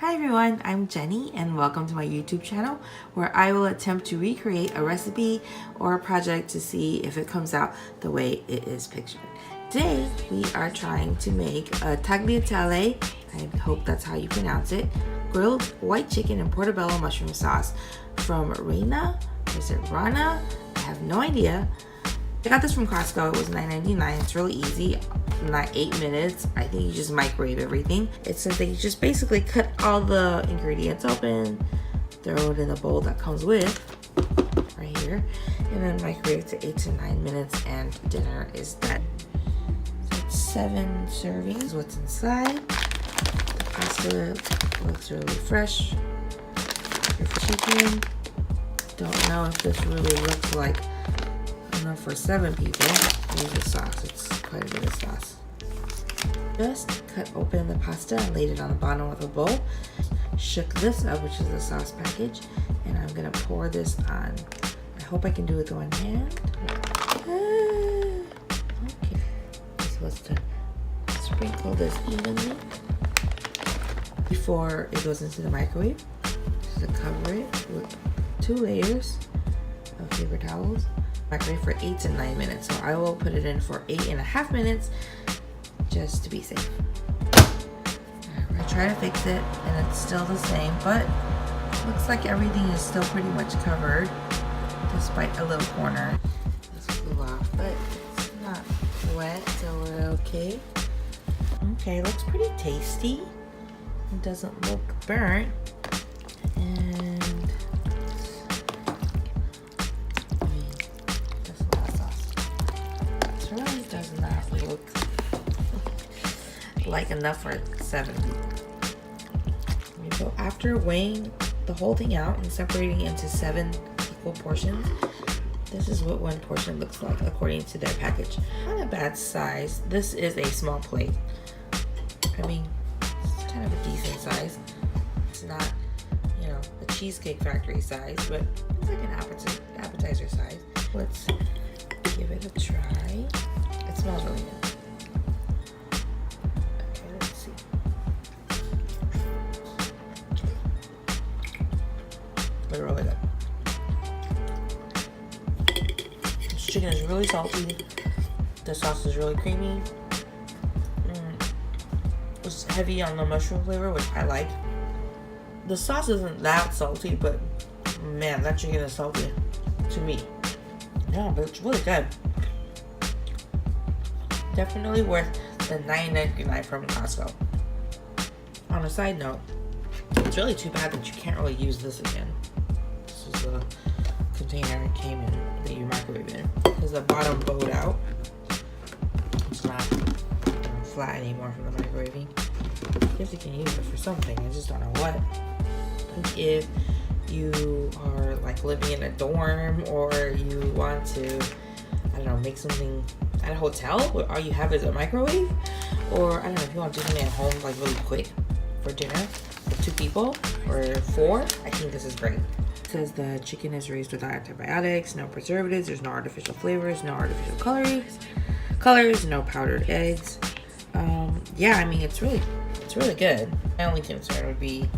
Hi everyone, I'm Jenny and welcome to my YouTube channel where I will attempt to recreate a recipe or a project to see if it comes out the way it is pictured. Today we are trying to make a tagliatelle, I hope that's how you pronounce it, grilled white chicken and portobello mushroom sauce from Rana, or is it Rana? I have no idea. I got this from Costco. It was $9.99. It's really easy. Not 8 minutes. I think you just microwave everything. It says that you just basically cut all the ingredients open, throw it in the bowl that comes with, right here, and then microwave to 8 to 9 minutes, and dinner is done. So it's 7 servings. What's inside? The pasta looks really fresh. Your chicken. Don't know if this really looks like enough for 7 people. Here's the sauce. It's quite a bit of sauce. Just cut open the pasta and laid it on the bottom of a bowl. Shook this up, which is the sauce package, and I'm gonna pour this on. I hope I can do it with one hand. Okay. So let's sprinkle this evenly before it goes into the microwave. Just to cover it with 2 layers of paper towels. Microwave for 8 to 9 minutes. So I will put it in for 8.5 minutes just to be safe. I try to fix it and it's still the same, but looks like everything is still pretty much covered despite a little corner. This flew off, but it's not wet, so we're okay. Okay, looks pretty tasty. It doesn't look burnt. And really does not look like enough for 7 people. So after weighing the whole thing out and separating it into 7 equal portions, this is what one portion looks like according to their package. Not a bad size. This is a small plate. I mean, it's kind of a decent size. It's not, you know, a Cheesecake Factory size, but it's like an appetizer size. Let's give it a try. It smells really good. Okay, let's see. They're really good. This chicken is really salty. The sauce is really creamy. It's heavy on the mushroom flavor, which I like. The sauce isn't that salty, but man, that chicken is salty to me. Yeah, but it's really good. Definitely worth the $9.99 from Costco. On a side note, it's really too bad that you can't really use this again. This is the container it came in that you microwave in. Because the bottom bowed out. It's not flat anymore from the microwaving. I guess you can use it for something, I just don't know what. Like if you are like living in a dorm, or you want to, I don't know, make something at a hotel where all you have is a microwave, or I don't know, if you want to do something at home like really quick for dinner for 2 people or 4, I think this is great. It says the chicken is raised without antibiotics, no preservatives, there's no artificial flavors, no artificial colors, no powdered eggs. Yeah, I mean, it's really good. My only concern would be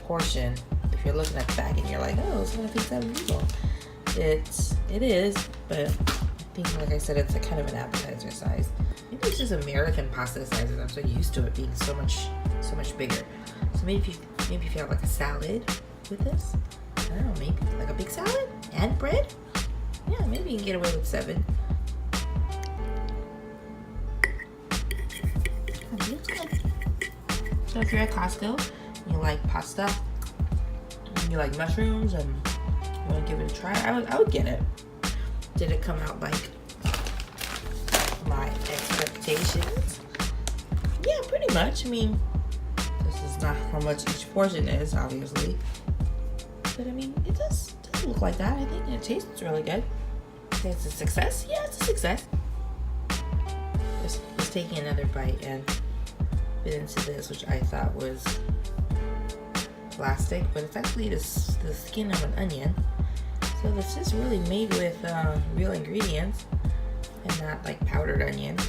portion. If you're looking at the back and you're like, oh, it's gonna feed 7 people. It is, but I think, like I said, it's a kind of an appetizer size. Maybe it's just American pasta sizes. I'm so used to it being so much bigger. So maybe if you have like a salad with this, I don't know, maybe like a big salad and bread. Yeah, maybe you can get away with 7. Looks good. So if you're at Costco and you like pasta, and you like mushrooms, and you want to give it a try, I would get it. Did it come out like my expectations? Yeah, pretty much. I mean, this is not how much each portion is, obviously. But I mean, it does look like that, I think, and it tastes really good. It's a success? Yeah, it's a success. Just taking another bite and bit into this, which I thought was plastic, but it's actually the skin of an onion. So this is really made with real ingredients and not like powdered onion.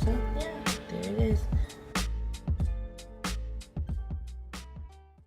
So yeah, there it is.